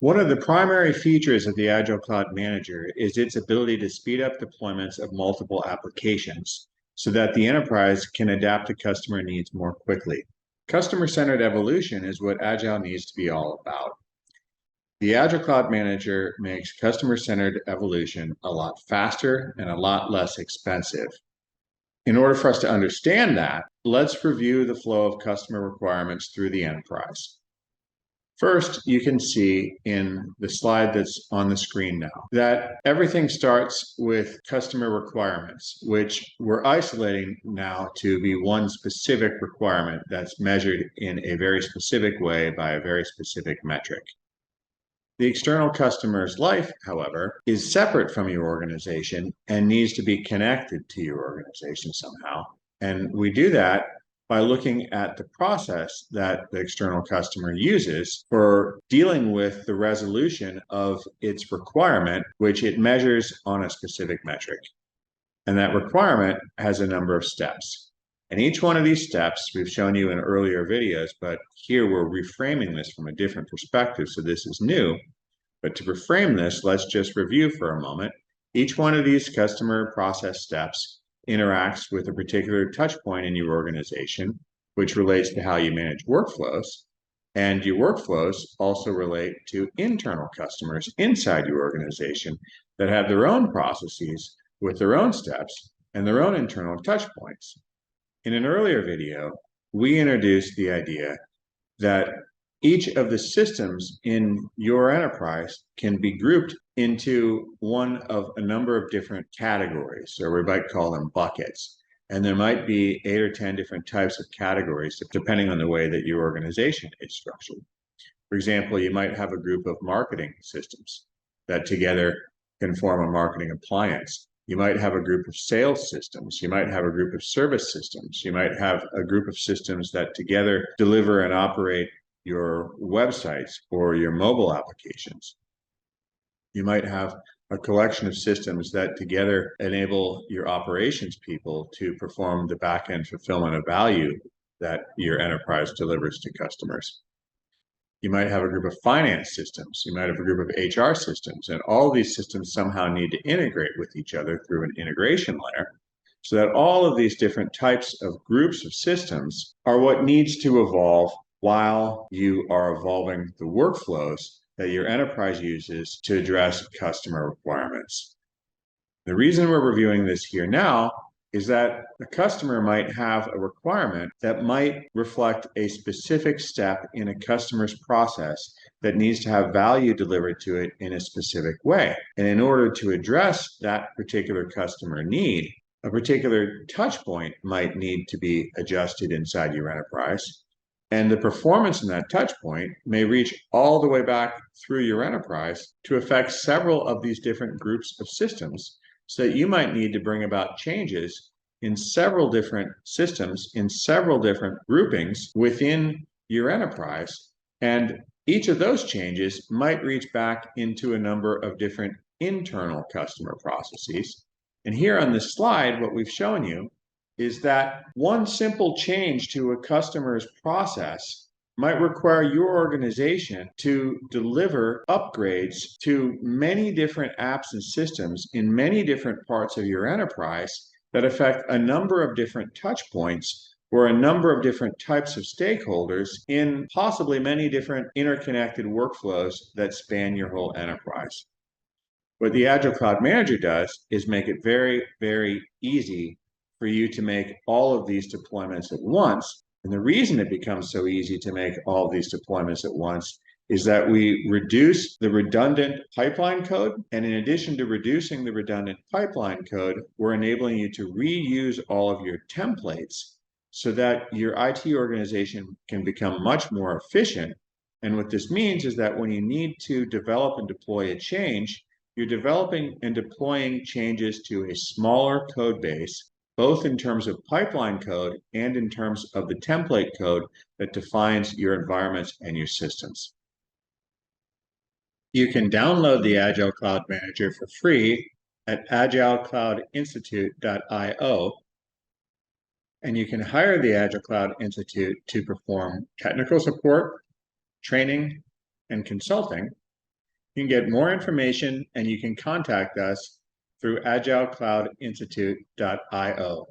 One of the primary features of the Agile Cloud Manager is its ability to speed up deployments of multiple applications so that the enterprise can adapt to customer needs more quickly. Customer-centered evolution is what Agile needs to be all about. The Agile Cloud Manager makes customer-centered evolution a lot faster and a lot less expensive. In order for us to understand that, let's review the flow of customer requirements through the enterprise. First, you can see in the slide that's on the screen now that everything starts with customer requirements, which we're isolating now to be one specific requirement that's measured in a very specific way by a very specific metric. The external customer's life, however, is separate from your organization and needs to be connected to your organization somehow. And we do that by looking at the process that the external customer uses for dealing with the resolution of its requirement, which it measures on a specific metric. And that requirement has a number of steps. And each one of these steps we've shown you in earlier videos, but here we're reframing this from a different perspective, so this is new. But to reframe this, let's just review for a moment. Each one of these customer process steps interacts with a particular touch point in your organization, which relates to how you manage workflows. And your workflows also relate to internal customers inside your organization that have their own processes with their own steps and their own internal touch points. In an earlier video, we introduced the idea that each of the systems in your enterprise can be grouped into one of a number of different categories, or we might call them buckets. And there might be 8 or 10 different types of categories, depending on the way that your organization is structured. For example, you might have a group of marketing systems that together can form a marketing appliance. You might have a group of sales systems. You might have a group of service systems. You might have a group of systems that together deliver and operate your websites or your mobile applications. You might have a collection of systems that together enable your operations people to perform the back-end fulfillment of value that your enterprise delivers to customers. You might have a group of finance systems. You might have a group of HR systems, and all these systems somehow need to integrate with each other through an integration layer, so that all of these different types of groups of systems are what needs to evolve while you are evolving the workflows that your enterprise uses to address customer requirements. The reason we're reviewing this here now is that the customer might have a requirement that might reflect a specific step in a customer's process that needs to have value delivered to it in a specific way. And in order to address that particular customer need, a particular touch point might need to be adjusted inside your enterprise. And the performance in that touch point may reach all the way back through your enterprise to affect several of these different groups of systems, so that you might need to bring about changes in several different systems, in several different groupings within your enterprise. And each of those changes might reach back into a number of different internal customer processes. And here on this slide, what we've shown you is that one simple change to a customer's process might require your organization to deliver upgrades to many different apps and systems in many different parts of your enterprise that affect a number of different touch points or a number of different types of stakeholders in possibly many different interconnected workflows that span your whole enterprise. What the Agile Cloud Manager does is make it very, very easy for you to make all of these deployments at once. And the reason it becomes so easy to make all of these deployments at once is that we reduce the redundant pipeline code. And in addition to reducing the redundant pipeline code, we're enabling you to reuse all of your templates so that your IT organization can become much more efficient. And what this means is that when you need to develop and deploy a change, you're developing and deploying changes to a smaller code base, both in terms of pipeline code and in terms of the template code that defines your environments and your systems. You can download the Agile Cloud Manager for free at agilecloudinstitute.io, and you can hire the Agile Cloud Institute to perform technical support, training, and consulting. You can get more information and you can contact us through agilecloudinstitute.io.